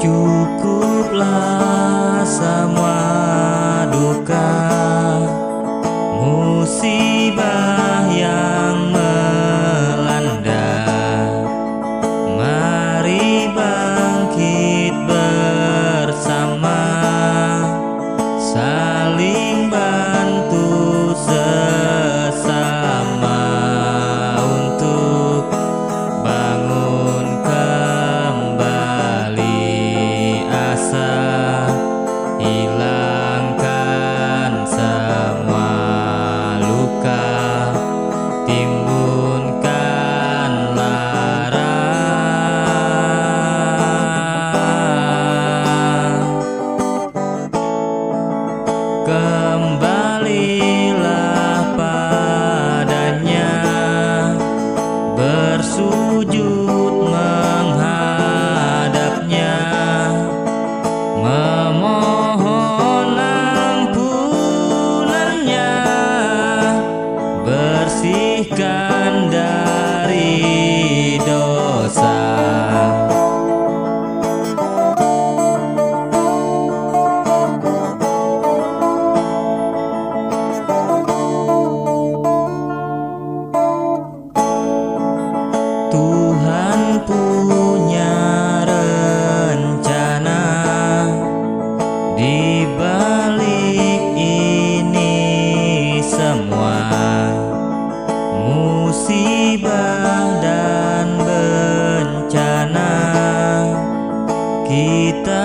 Cukuplah semua duka, musibah yang melanda. Mari bangkit bersama, saling bantu sesama untuk bangun kembali asa, hilangkan semua luka, timbunkan lara. Kembalilah padanya, bersujud menghadapnya, memohon ampunannya, bersihkan dari dosa. Tuhan punya rencana di balik ini semua, musibah dan bencana kita